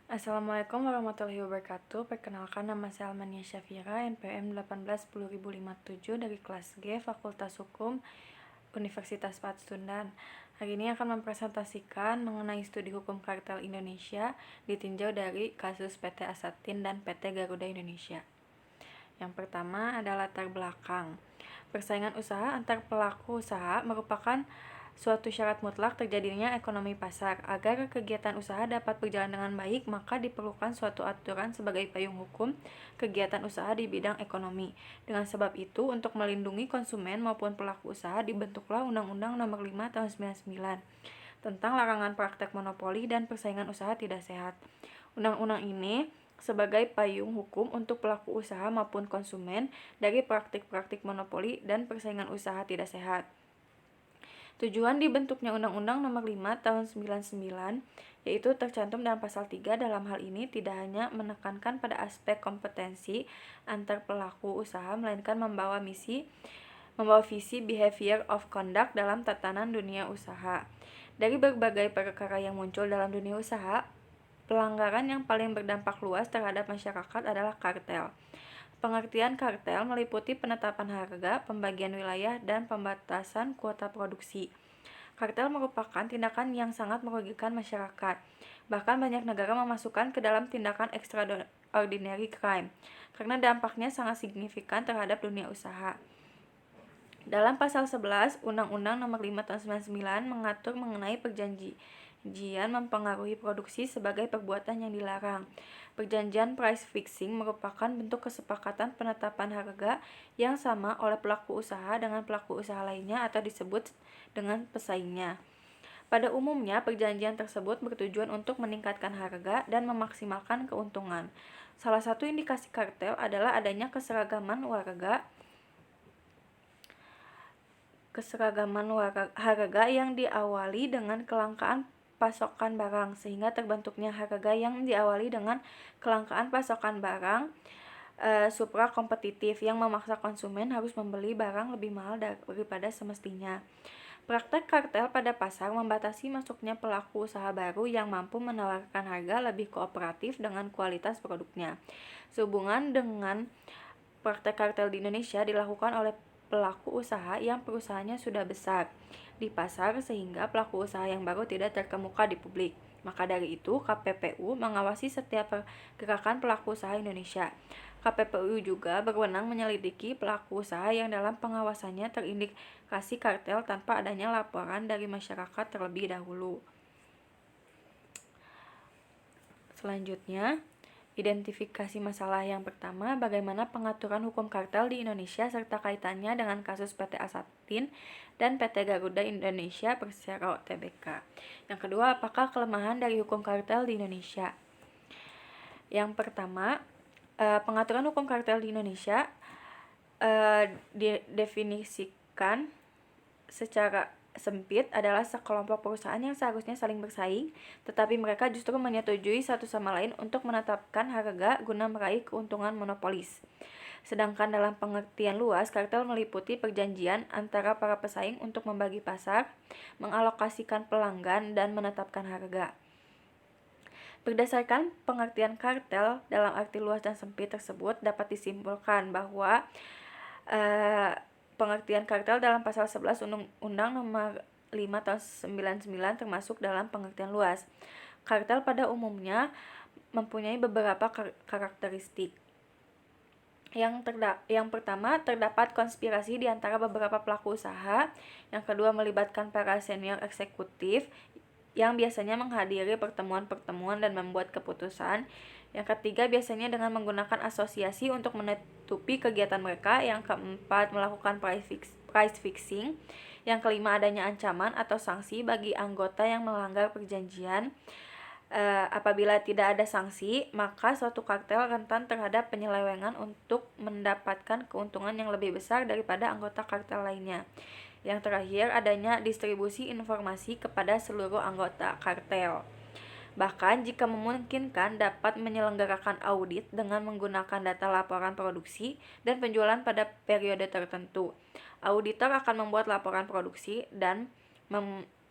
Assalamualaikum warahmatullahi wabarakatuh. Perkenalkan, nama saya Almania Syafira, NPM 18 10057 dari kelas G, Fakultas Hukum, Universitas Pasundan. Hari ini akan mempresentasikan mengenai studi hukum kartel Indonesia ditinjau dari kasus PT Asatin dan PT Garuda Indonesia. Yang pertama adalah latar belakang. Persaingan usaha antar pelaku usaha merupakan suatu syarat mutlak terjadinya ekonomi pasar. Agar kegiatan usaha dapat berjalan dengan baik, maka diperlukan suatu aturan sebagai payung hukum kegiatan usaha di bidang ekonomi. Dengan sebab itu, untuk melindungi konsumen maupun pelaku usaha, dibentuklah Undang-Undang Nomor 5 Tahun 99 tentang larangan praktek monopoli dan persaingan usaha tidak sehat. Undang-undang ini sebagai payung hukum untuk pelaku usaha maupun konsumen dari praktik-praktik monopoli dan persaingan usaha tidak sehat. Tujuan dibentuknya Undang-Undang Nomor 5 Tahun 99 yaitu tercantum dalam pasal 3. Dalam hal ini tidak hanya menekankan pada aspek kompetensi antar pelaku usaha, melainkan membawa visi behavior of conduct dalam tatanan dunia usaha. Dari berbagai perkara yang muncul dalam dunia usaha, pelanggaran yang paling berdampak luas terhadap masyarakat adalah kartel. Pengertian kartel meliputi penetapan harga, pembagian wilayah, dan pembatasan kuota produksi. Kartel merupakan tindakan yang sangat merugikan masyarakat. Bahkan banyak negara memasukkan ke dalam tindakan extraordinary crime, karena dampaknya sangat signifikan terhadap dunia usaha. Dalam pasal 11 Undang-Undang Nomor 5 Tahun 99 mengatur mengenai perjanjian mempengaruhi produksi sebagai perbuatan yang dilarang. Perjanjian price fixing merupakan bentuk kesepakatan penetapan harga yang sama oleh pelaku usaha dengan pelaku usaha lainnya atau disebut dengan pesaingnya. Pada umumnya, perjanjian tersebut bertujuan untuk meningkatkan harga dan memaksimalkan keuntungan. Salah satu indikasi kartel adalah adanya keseragaman harga yang diawali dengan kelangkaan pasokan barang, sehingga terbentuknya harga yang diawali dengan kelangkaan pasokan barang supra kompetitif yang memaksa konsumen harus membeli barang lebih mahal daripada semestinya. Praktek kartel pada pasar membatasi masuknya pelaku usaha baru yang mampu menawarkan harga lebih kooperatif dengan kualitas produknya. Sehubungan dengan praktek kartel di Indonesia dilakukan oleh pelaku usaha yang perusahaannya sudah besar di pasar sehingga pelaku usaha yang baru tidak terkemuka di publik. Maka dari itu, KPPU mengawasi setiap pergerakan pelaku usaha Indonesia. KPPU juga berwenang menyelidiki pelaku usaha yang dalam pengawasannya terindikasi kartel tanpa adanya laporan dari masyarakat terlebih dahulu. Selanjutnya, identifikasi masalah yang pertama, bagaimana pengaturan hukum kartel di Indonesia serta kaitannya dengan kasus PT Asatin dan PT Garuda Indonesia Persero Tbk. Yang kedua, apakah kelemahan dari hukum kartel di Indonesia? Yang pertama, pengaturan hukum kartel di Indonesia didefinisikan secara sempit adalah sekelompok perusahaan yang seharusnya saling bersaing, tetapi mereka justru menyetujui satu sama lain untuk menetapkan harga guna meraih keuntungan monopolis. Sedangkan dalam pengertian luas, kartel meliputi perjanjian antara para pesaing untuk membagi pasar, mengalokasikan pelanggan, dan menetapkan harga. Berdasarkan pengertian kartel dalam arti luas dan sempit tersebut, dapat disimpulkan bahwa pengertian kartel dalam pasal 11 Undang-Undang Nomor 5 Tahun 99 termasuk dalam pengertian luas. Kartel pada umumnya mempunyai beberapa karakteristik. Yang pertama, terdapat konspirasi di antara beberapa pelaku usaha. Yang kedua, melibatkan para senior eksekutif yang biasanya menghadiri pertemuan-pertemuan dan membuat keputusan. Yang ketiga, biasanya dengan menggunakan asosiasi untuk menutupi kegiatan mereka. Yang keempat, melakukan price fixing. Yang kelima, adanya ancaman atau sanksi bagi anggota yang melanggar perjanjian. Apabila tidak ada sanksi, maka suatu kartel rentan terhadap penyelewengan untuk mendapatkan keuntungan yang lebih besar daripada anggota kartel lainnya. Yang terakhir, adanya distribusi informasi kepada seluruh anggota kartel. Bahkan jika memungkinkan, dapat menyelenggarakan audit dengan menggunakan data laporan produksi dan penjualan pada periode tertentu. Auditor akan membuat laporan produksi dan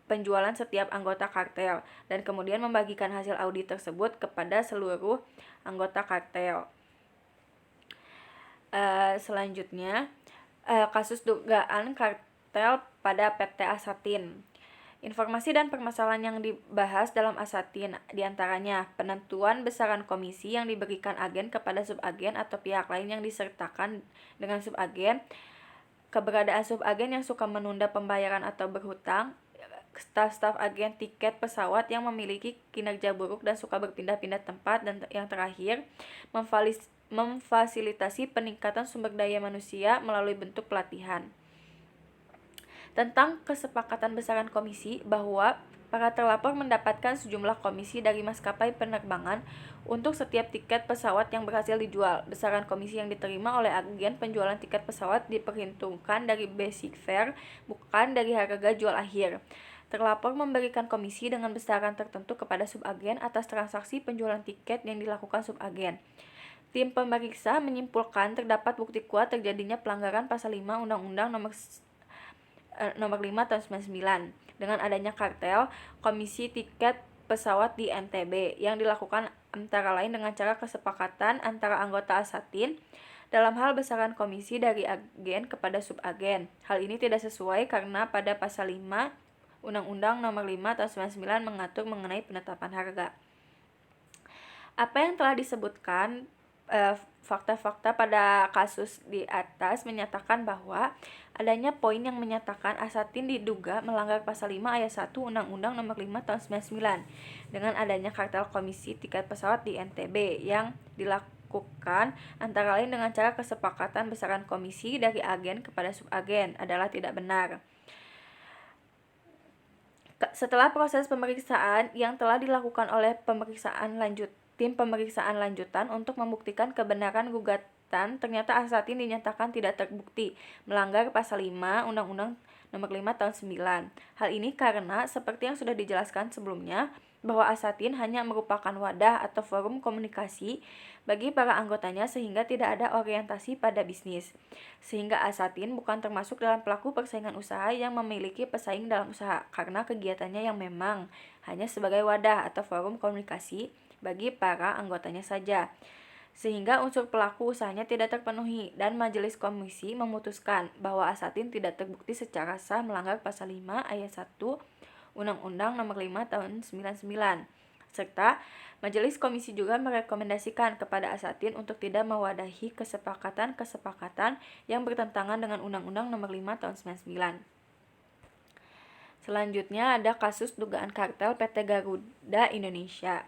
penjualan setiap anggota kartel dan kemudian membagikan hasil audit tersebut kepada seluruh anggota kartel. Selanjutnya, kasus dugaan kartel pada PT Asatin. Informasi dan permasalahan yang dibahas dalam Asatin diantaranya penentuan besaran komisi yang diberikan agen kepada subagen atau pihak lain yang disertakan dengan subagen, keberadaan subagen yang suka menunda pembayaran atau berhutang, staf-staf agen tiket pesawat yang memiliki kinerja buruk dan suka berpindah-pindah tempat, dan yang terakhir, memfasilitasi peningkatan sumber daya manusia melalui bentuk pelatihan. Tentang kesepakatan besaran komisi, bahwa para terlapor mendapatkan sejumlah komisi dari maskapai penerbangan untuk setiap tiket pesawat yang berhasil dijual. Besaran komisi yang diterima oleh agen penjualan tiket pesawat diperhitungkan dari basic fare, bukan dari harga jual akhir. Terlapor memberikan komisi dengan besaran tertentu kepada subagen atas transaksi penjualan tiket yang dilakukan subagen. Tim pemeriksa menyimpulkan terdapat bukti kuat terjadinya pelanggaran pasal 5 Undang-Undang nomor 5 tahun 99 dengan adanya kartel komisi tiket pesawat di NTB yang dilakukan antara lain dengan cara kesepakatan antara anggota Asatin dalam hal besaran komisi dari agen kepada subagen. Hal ini tidak sesuai karena pada pasal 5 Undang-Undang nomor 5 tahun 99 mengatur mengenai penetapan harga. Apa yang telah disebutkan fakta-fakta pada kasus di atas menyatakan bahwa adanya poin yang menyatakan Asatin diduga melanggar pasal 5 ayat 1 Undang-Undang nomor 5 tahun 99 dengan adanya kartel komisi tiket pesawat di NTB yang dilakukan antara lain dengan cara kesepakatan besaran komisi dari agen kepada subagen adalah tidak benar. Setelah proses pemeriksaan yang telah dilakukan oleh tim pemeriksaan lanjutan untuk membuktikan kebenaran gugatan, ternyata Asatin dinyatakan tidak terbukti melanggar pasal 5 Undang-Undang nomor 5 tahun 9. Hal ini karena seperti yang sudah dijelaskan sebelumnya, bahwa Asatin hanya merupakan wadah atau forum komunikasi bagi para anggotanya sehingga tidak ada orientasi pada bisnis. Sehingga Asatin bukan termasuk dalam pelaku persaingan usaha yang memiliki pesaing dalam usaha karena kegiatannya yang memang hanya sebagai wadah atau forum komunikasi bagi para anggotanya saja, sehingga unsur pelaku usahanya tidak terpenuhi dan majelis komisi memutuskan bahwa Asatin tidak terbukti secara sah melanggar pasal 5 ayat 1 Undang-Undang nomor 5 tahun 99. Serta majelis komisi juga merekomendasikan kepada Asatin untuk tidak mewadahi kesepakatan-kesepakatan yang bertentangan dengan Undang-Undang nomor 5 tahun 99. Selanjutnya ada kasus dugaan kartel PT Garuda Indonesia.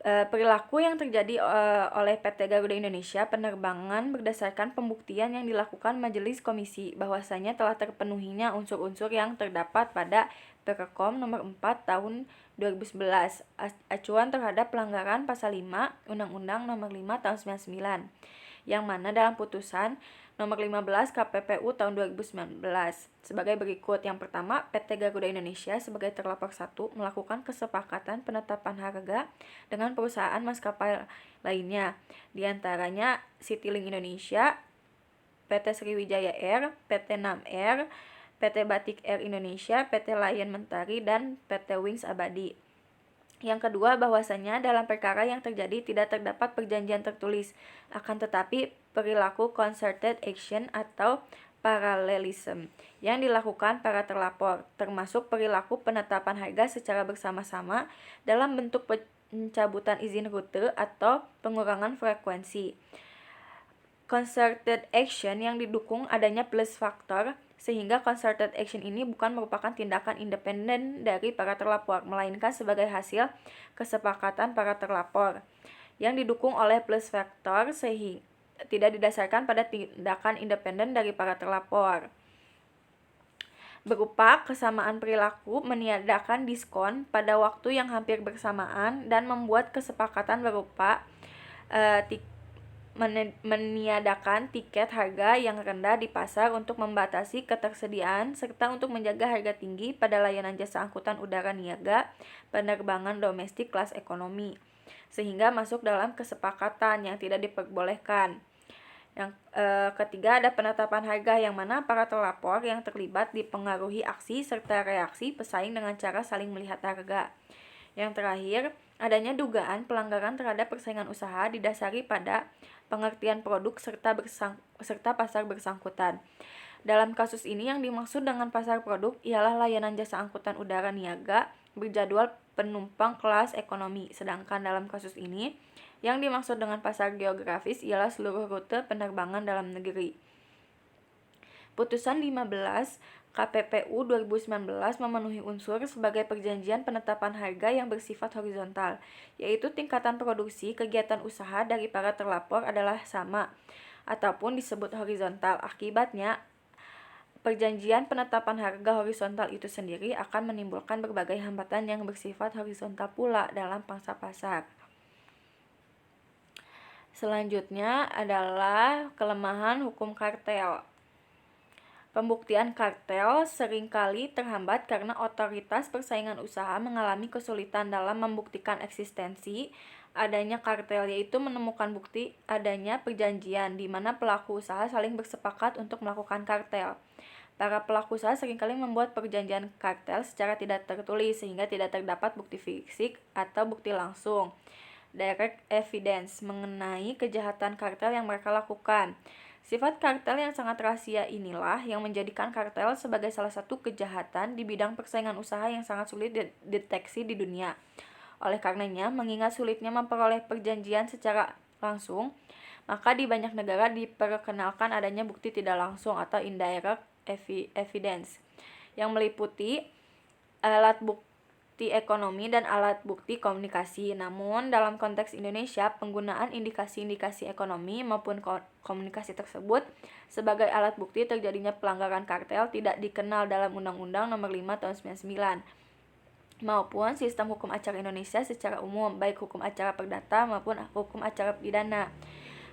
Perilaku yang terjadi oleh PT Garuda Indonesia Penerbangan berdasarkan pembuktian yang dilakukan majelis komisi bahwasanya telah terpenuhinya unsur-unsur yang terdapat pada Perkom nomor 4 tahun 2011 acuan terhadap pelanggaran pasal 5 Undang-Undang nomor 5 tahun 99 yang mana dalam putusan nomor 15 KPPU tahun 2019 sebagai berikut. Yang pertama, PT Garuda Indonesia sebagai terlapor 1 melakukan kesepakatan penetapan harga dengan perusahaan maskapai lainnya, diantaranya Citylink Indonesia, PT Sriwijaya Air, PT Nam Air, PT Batik Air Indonesia, PT Lion Mentari, dan PT Wings Abadi. Yang kedua, bahwasanya dalam perkara yang terjadi tidak terdapat perjanjian tertulis, akan tetapi perilaku concerted action atau paralelism yang dilakukan para terlapor, termasuk perilaku penetapan harga secara bersama-sama dalam bentuk pencabutan izin rute atau pengurangan frekuensi. Concerted action yang didukung adanya plus faktor, sehingga concerted action ini bukan merupakan tindakan independen dari para terlapor, melainkan sebagai hasil kesepakatan para terlapor yang didukung oleh plus faktor sehingga tidak didasarkan pada tindakan independen dari para terlapor. Berupa kesamaan perilaku, meniadakan diskon pada waktu yang hampir bersamaan, dan membuat kesepakatan berupa meniadakan tiket harga yang rendah di pasar untuk membatasi ketersediaan serta untuk menjaga harga tinggi pada layanan jasa angkutan udara niaga penerbangan domestik kelas ekonomi, sehingga masuk dalam kesepakatan yang tidak diperbolehkan. Yang ketiga ada penetapan harga, yang mana para terlapor yang terlibat dipengaruhi aksi serta reaksi pesaing dengan cara saling melihat harga. Yang terakhir, adanya dugaan pelanggaran terhadap persaingan usaha didasari pada pengertian produk serta pasar bersangkutan. Dalam kasus ini yang dimaksud dengan pasar produk ialah layanan jasa angkutan udara niaga berjadwal penumpang kelas ekonomi. Sedangkan dalam kasus ini yang dimaksud dengan pasar geografis ialah seluruh rute penerbangan dalam negeri. Putusan 15 KPPU 2019 memenuhi unsur sebagai perjanjian penetapan harga yang bersifat horizontal, yaitu tingkatan produksi kegiatan usaha dari para terlapor adalah sama ataupun disebut horizontal. Akibatnya, perjanjian penetapan harga horizontal itu sendiri akan menimbulkan berbagai hambatan yang bersifat horizontal pula dalam pangsa pasar. Selanjutnya adalah kelemahan hukum kartel. Pembuktian kartel seringkali terhambat karena otoritas persaingan usaha mengalami kesulitan dalam membuktikan eksistensi adanya kartel, yaitu menemukan bukti adanya perjanjian di mana pelaku usaha saling bersepakat untuk melakukan kartel. Para pelaku usaha seringkali membuat perjanjian kartel secara tidak tertulis sehingga tidak terdapat bukti fisik atau bukti langsung direct evidence mengenai kejahatan kartel yang mereka lakukan. Sifat kartel yang sangat rahasia inilah yang menjadikan kartel sebagai salah satu kejahatan di bidang persaingan usaha yang sangat sulit dideteksi di dunia. Oleh karenanya, mengingat sulitnya memperoleh perjanjian secara langsung, maka di banyak negara diperkenalkan adanya bukti tidak langsung atau indirect evidence yang meliputi alat bukti ekonomi dan alat bukti komunikasi. Namun, dalam konteks Indonesia, penggunaan indikasi-indikasi ekonomi maupun komunikasi tersebut sebagai alat bukti terjadinya pelanggaran kartel tidak dikenal dalam Undang-Undang Nomor 5 Tahun 99 maupun sistem hukum acara Indonesia secara umum, baik hukum acara perdata maupun hukum acara pidana.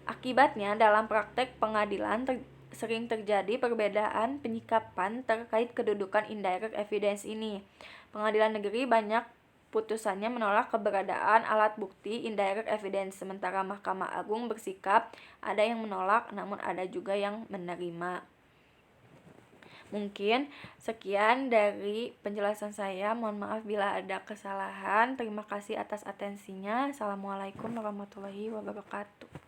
Akibatnya, dalam praktek pengadilan sering terjadi perbedaan penyikapan terkait kedudukan indirect evidence ini. Pengadilan negeri banyak putusannya menolak keberadaan alat bukti indirect evidence, sementara Mahkamah Agung bersikap ada yang menolak namun ada juga yang menerima. Mungkin sekian dari penjelasan saya. Mohon maaf bila ada kesalahan. Terima kasih atas atensinya. Assalamualaikum warahmatullahi wabarakatuh.